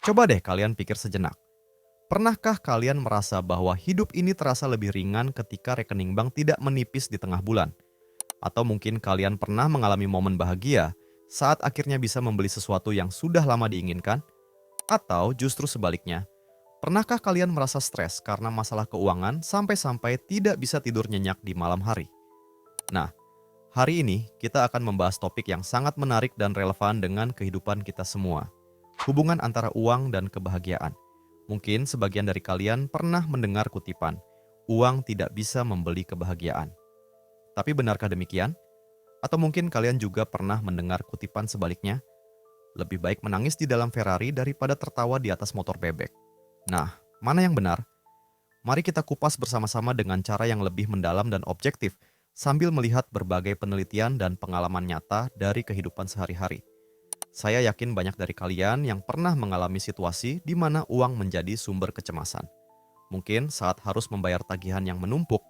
Coba deh kalian pikir sejenak. Pernahkah kalian merasa bahwa hidup ini terasa lebih ringan ketika rekening bank tidak menipis di tengah bulan? Atau mungkin kalian pernah mengalami momen bahagia saat akhirnya bisa membeli sesuatu yang sudah lama diinginkan? Atau justru sebaliknya, pernahkah kalian merasa stres karena masalah keuangan sampai-sampai tidak bisa tidur nyenyak di malam hari? Nah, hari ini kita akan membahas topik yang sangat menarik dan relevan dengan kehidupan kita semua. Hubungan antara uang dan kebahagiaan. Mungkin sebagian dari kalian pernah mendengar kutipan, uang tidak bisa membeli kebahagiaan. Tapi benarkah demikian? Atau mungkin kalian juga pernah mendengar kutipan sebaliknya, lebih baik menangis di dalam Ferrari daripada tertawa di atas motor bebek. Nah, mana yang benar? Mari kita kupas bersama-sama dengan cara yang lebih mendalam dan objektif, sambil melihat berbagai penelitian dan pengalaman nyata dari kehidupan sehari-hari. Saya yakin banyak dari kalian yang pernah mengalami situasi di mana uang menjadi sumber kecemasan. Mungkin saat harus membayar tagihan yang menumpuk,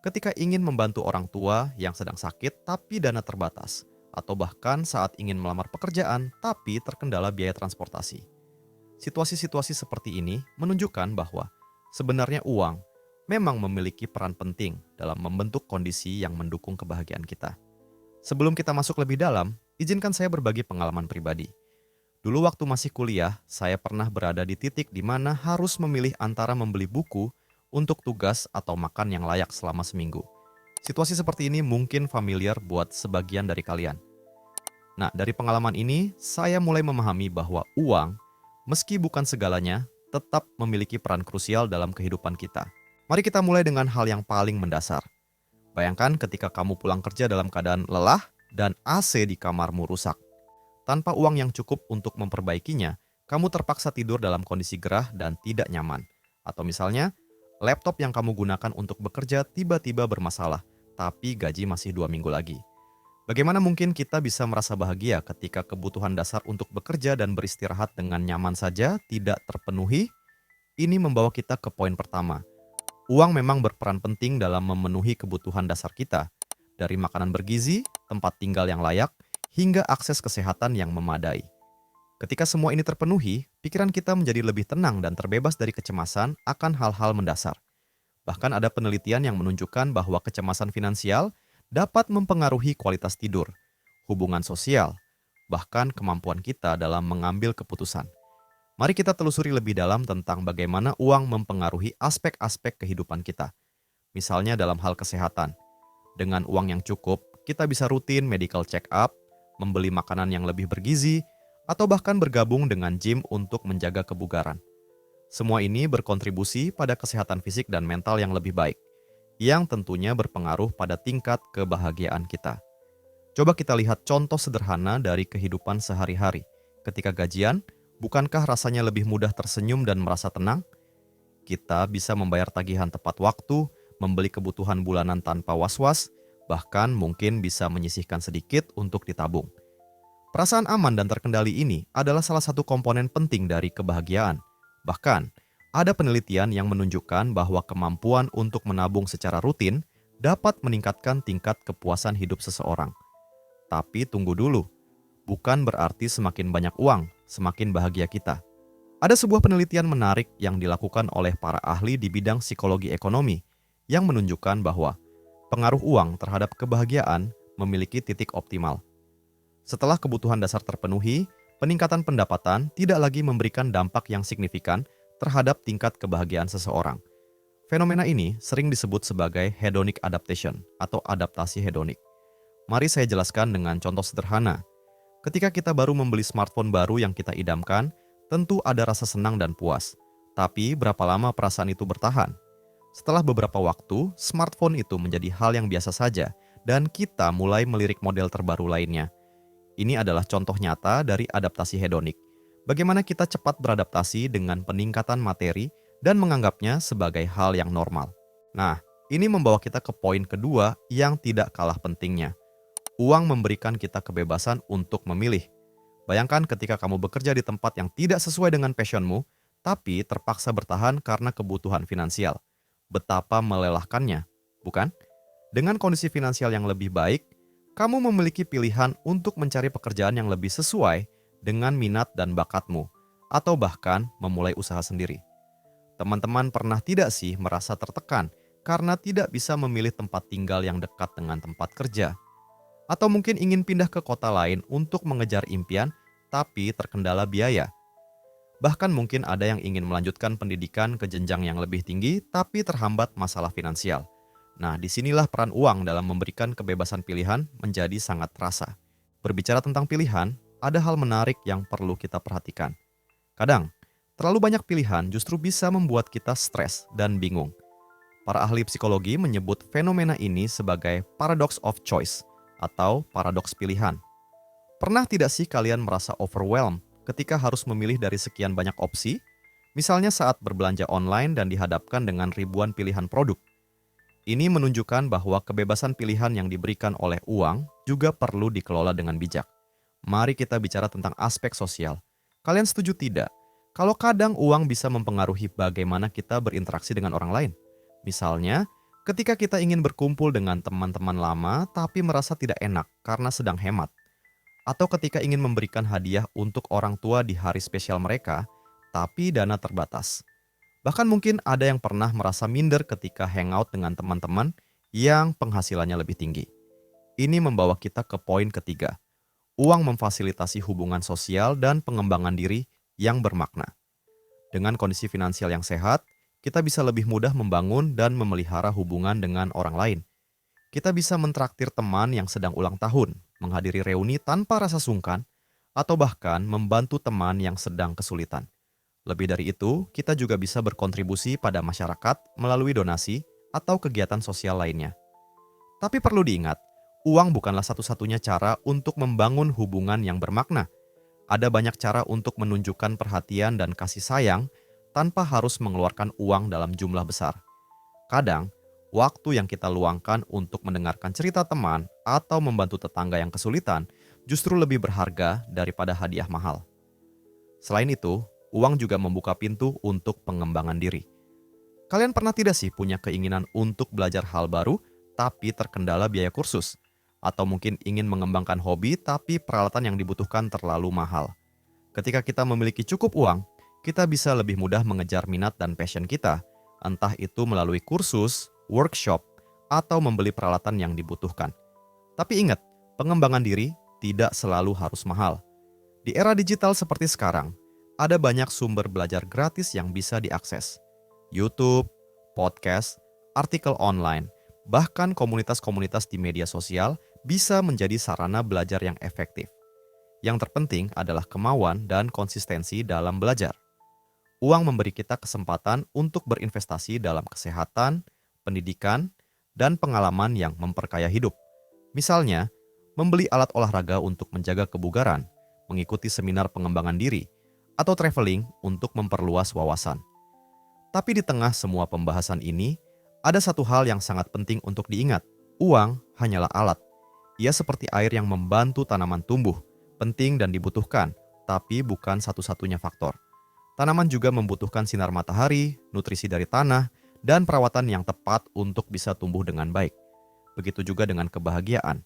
ketika ingin membantu orang tua yang sedang sakit tapi dana terbatas, atau bahkan saat ingin melamar pekerjaan tapi terkendala biaya transportasi. Situasi-situasi seperti ini menunjukkan bahwa sebenarnya uang memang memiliki peran penting dalam membentuk kondisi yang mendukung kebahagiaan kita. Sebelum kita masuk lebih dalam, izinkan saya berbagi pengalaman pribadi. Dulu waktu masih kuliah, saya pernah berada di titik di mana harus memilih antara membeli buku untuk tugas atau makan yang layak selama seminggu. Situasi seperti ini mungkin familiar buat sebagian dari kalian. Nah, dari pengalaman ini, saya mulai memahami bahwa uang, meski bukan segalanya, tetap memiliki peran krusial dalam kehidupan kita. Mari kita mulai dengan hal yang paling mendasar. Bayangkan ketika kamu pulang kerja dalam keadaan lelah dan AC di kamarmu rusak. Tanpa uang yang cukup untuk memperbaikinya, kamu terpaksa tidur dalam kondisi gerah dan tidak nyaman. Atau misalnya, laptop yang kamu gunakan untuk bekerja tiba-tiba bermasalah, tapi gaji masih 2 minggu lagi. Bagaimana mungkin kita bisa merasa bahagia ketika kebutuhan dasar untuk bekerja dan beristirahat dengan nyaman saja tidak terpenuhi? Ini membawa kita ke poin pertama. Uang memang berperan penting dalam memenuhi kebutuhan dasar kita, dari makanan bergizi, tempat tinggal yang layak, hingga akses kesehatan yang memadai. Ketika semua ini terpenuhi, pikiran kita menjadi lebih tenang dan terbebas dari kecemasan akan hal-hal mendasar. Bahkan ada penelitian yang menunjukkan bahwa kecemasan finansial dapat mempengaruhi kualitas tidur, hubungan sosial, bahkan kemampuan kita dalam mengambil keputusan. Mari kita telusuri lebih dalam tentang bagaimana uang mempengaruhi aspek-aspek kehidupan kita. Misalnya dalam hal kesehatan. Dengan uang yang cukup, kita bisa rutin medical check-up, membeli makanan yang lebih bergizi, atau bahkan bergabung dengan gym untuk menjaga kebugaran. Semua ini berkontribusi pada kesehatan fisik dan mental yang lebih baik, yang tentunya berpengaruh pada tingkat kebahagiaan kita. Coba kita lihat contoh sederhana dari kehidupan sehari-hari. Ketika gajian, bukankah rasanya lebih mudah tersenyum dan merasa tenang? Kita bisa membayar tagihan tepat waktu, membeli kebutuhan bulanan tanpa was-was, bahkan mungkin bisa menyisihkan sedikit untuk ditabung. Perasaan aman dan terkendali ini adalah salah satu komponen penting dari kebahagiaan. Bahkan, ada penelitian yang menunjukkan bahwa kemampuan untuk menabung secara rutin dapat meningkatkan tingkat kepuasan hidup seseorang. Tapi tunggu dulu, bukan berarti semakin banyak uang, semakin bahagia kita. Ada sebuah penelitian menarik yang dilakukan oleh para ahli di bidang psikologi ekonomi yang menunjukkan bahwa pengaruh uang terhadap kebahagiaan memiliki titik optimal. Setelah kebutuhan dasar terpenuhi, peningkatan pendapatan tidak lagi memberikan dampak yang signifikan terhadap tingkat kebahagiaan seseorang. Fenomena ini sering disebut sebagai hedonic adaptation atau adaptasi hedonik. Mari saya jelaskan dengan contoh sederhana. Ketika kita baru membeli smartphone baru yang kita idamkan, tentu ada rasa senang dan puas. Tapi berapa lama perasaan itu bertahan? Setelah beberapa waktu, smartphone itu menjadi hal yang biasa saja dan kita mulai melirik model terbaru lainnya. Ini adalah contoh nyata dari adaptasi hedonik. Bagaimana kita cepat beradaptasi dengan peningkatan materi dan menganggapnya sebagai hal yang normal. Nah, ini membawa kita ke poin kedua yang tidak kalah pentingnya. Uang memberikan kita kebebasan untuk memilih. Bayangkan ketika kamu bekerja di tempat yang tidak sesuai dengan passionmu, tapi terpaksa bertahan karena kebutuhan finansial. Betapa melelahkannya, bukan? Dengan kondisi finansial yang lebih baik, kamu memiliki pilihan untuk mencari pekerjaan yang lebih sesuai dengan minat dan bakatmu, atau bahkan memulai usaha sendiri. Teman-teman pernah tidak sih merasa tertekan karena tidak bisa memilih tempat tinggal yang dekat dengan tempat kerja? Atau mungkin ingin pindah ke kota lain untuk mengejar impian tapi terkendala biaya? Bahkan mungkin ada yang ingin melanjutkan pendidikan ke jenjang yang lebih tinggi tapi terhambat masalah finansial. Nah, disinilah peran uang dalam memberikan kebebasan pilihan menjadi sangat terasa. Berbicara tentang pilihan, ada hal menarik yang perlu kita perhatikan. Kadang, terlalu banyak pilihan justru bisa membuat kita stres dan bingung. Para ahli psikologi menyebut fenomena ini sebagai paradox of choice atau paradoks pilihan. Pernah tidak sih kalian merasa overwhelmed ketika harus memilih dari sekian banyak opsi? Misalnya saat berbelanja online dan dihadapkan dengan ribuan pilihan produk. Ini menunjukkan bahwa kebebasan pilihan yang diberikan oleh uang juga perlu dikelola dengan bijak. Mari kita bicara tentang aspek sosial. Kalian setuju tidak? Kalau kadang uang bisa mempengaruhi bagaimana kita berinteraksi dengan orang lain. Misalnya, ketika kita ingin berkumpul dengan teman-teman lama tapi merasa tidak enak karena sedang hemat. Atau ketika ingin memberikan hadiah untuk orang tua di hari spesial mereka, tapi dana terbatas. Bahkan mungkin ada yang pernah merasa minder ketika hangout dengan teman-teman yang penghasilannya lebih tinggi. Ini membawa kita ke poin ketiga. Uang memfasilitasi hubungan sosial dan pengembangan diri yang bermakna. Dengan kondisi finansial yang sehat, kita bisa lebih mudah membangun dan memelihara hubungan dengan orang lain. Kita bisa mentraktir teman yang sedang ulang tahun, menghadiri reuni tanpa rasa sungkan, atau bahkan membantu teman yang sedang kesulitan. Lebih dari itu, kita juga bisa berkontribusi pada masyarakat melalui donasi atau kegiatan sosial lainnya. Tapi perlu diingat, uang bukanlah satu-satunya cara untuk membangun hubungan yang bermakna. Ada banyak cara untuk menunjukkan perhatian dan kasih sayang tanpa harus mengeluarkan uang dalam jumlah besar. Kadang, waktu yang kita luangkan untuk mendengarkan cerita teman atau membantu tetangga yang kesulitan justru lebih berharga daripada hadiah mahal. Selain itu, uang juga membuka pintu untuk pengembangan diri. Kalian pernah tidak sih punya keinginan untuk belajar hal baru tapi terkendala biaya kursus? Atau mungkin ingin mengembangkan hobi tapi peralatan yang dibutuhkan terlalu mahal? Ketika kita memiliki cukup uang, kita bisa lebih mudah mengejar minat dan passion kita, entah itu melalui kursus, workshop, atau membeli peralatan yang dibutuhkan. Tapi ingat, pengembangan diri tidak selalu harus mahal. Di era digital seperti sekarang, ada banyak sumber belajar gratis yang bisa diakses. YouTube, podcast, artikel online, bahkan komunitas-komunitas di media sosial bisa menjadi sarana belajar yang efektif. Yang terpenting adalah kemauan dan konsistensi dalam belajar. Uang memberi kita kesempatan untuk berinvestasi dalam kesehatan, pendidikan, dan pengalaman yang memperkaya hidup. Misalnya, membeli alat olahraga untuk menjaga kebugaran, mengikuti seminar pengembangan diri, atau traveling untuk memperluas wawasan. Tapi di tengah semua pembahasan ini, ada satu hal yang sangat penting untuk diingat. Uang hanyalah alat. Ia seperti air yang membantu tanaman tumbuh, penting dan dibutuhkan, tapi bukan satu-satunya faktor. Tanaman juga membutuhkan sinar matahari, nutrisi dari tanah, dan perawatan yang tepat untuk bisa tumbuh dengan baik. Begitu juga dengan kebahagiaan.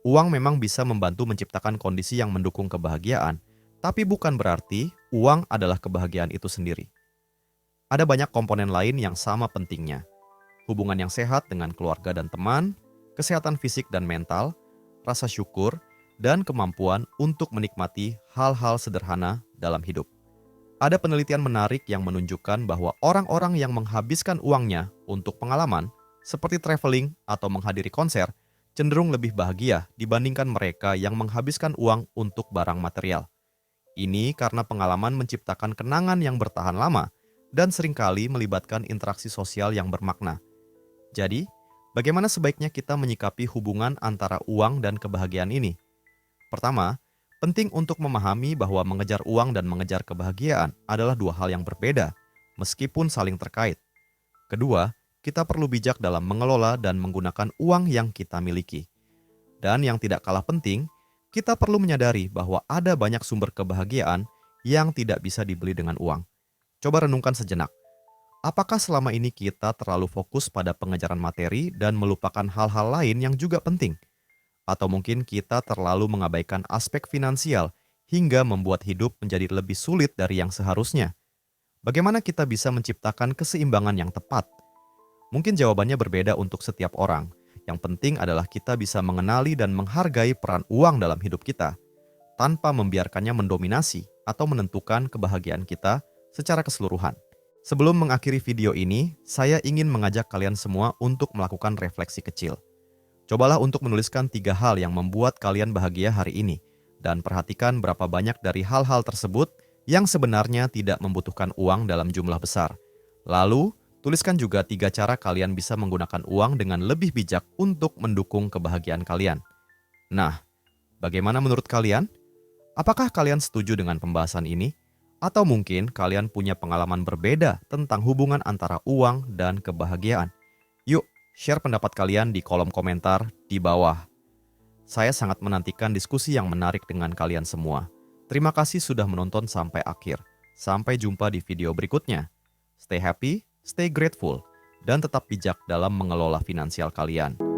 Uang memang bisa membantu menciptakan kondisi yang mendukung kebahagiaan, tapi bukan berarti uang adalah kebahagiaan itu sendiri. Ada banyak komponen lain yang sama pentingnya. Hubungan yang sehat dengan keluarga dan teman, kesehatan fisik dan mental, rasa syukur, dan kemampuan untuk menikmati hal-hal sederhana dalam hidup. Ada penelitian menarik yang menunjukkan bahwa orang-orang yang menghabiskan uangnya untuk pengalaman, seperti traveling atau menghadiri konser, cenderung lebih bahagia dibandingkan mereka yang menghabiskan uang untuk barang material. Ini karena pengalaman menciptakan kenangan yang bertahan lama dan seringkali melibatkan interaksi sosial yang bermakna. Jadi, bagaimana sebaiknya kita menyikapi hubungan antara uang dan kebahagiaan ini? Pertama, penting untuk memahami bahwa mengejar uang dan mengejar kebahagiaan adalah dua hal yang berbeda, meskipun saling terkait. Kedua, kita perlu bijak dalam mengelola dan menggunakan uang yang kita miliki. Dan yang tidak kalah penting, kita perlu menyadari bahwa ada banyak sumber kebahagiaan yang tidak bisa dibeli dengan uang. Coba renungkan sejenak. Apakah selama ini kita terlalu fokus pada pengejaran materi dan melupakan hal-hal lain yang juga penting? Atau mungkin kita terlalu mengabaikan aspek finansial hingga membuat hidup menjadi lebih sulit dari yang seharusnya. Bagaimana kita bisa menciptakan keseimbangan yang tepat? Mungkin jawabannya berbeda untuk setiap orang. Yang penting adalah kita bisa mengenali dan menghargai peran uang dalam hidup kita, tanpa membiarkannya mendominasi atau menentukan kebahagiaan kita secara keseluruhan. Sebelum mengakhiri video ini, saya ingin mengajak kalian semua untuk melakukan refleksi kecil. Cobalah untuk menuliskan 3 hal yang membuat kalian bahagia hari ini, dan perhatikan berapa banyak dari hal-hal tersebut yang sebenarnya tidak membutuhkan uang dalam jumlah besar. Lalu, tuliskan juga 3 cara kalian bisa menggunakan uang dengan lebih bijak untuk mendukung kebahagiaan kalian. Nah, bagaimana menurut kalian? Apakah kalian setuju dengan pembahasan ini? Atau mungkin kalian punya pengalaman berbeda tentang hubungan antara uang dan kebahagiaan? Yuk, share pendapat kalian di kolom komentar di bawah. Saya sangat menantikan diskusi yang menarik dengan kalian semua. Terima kasih sudah menonton sampai akhir. Sampai jumpa di video berikutnya. Stay happy, stay grateful, dan tetap bijak dalam mengelola finansial kalian.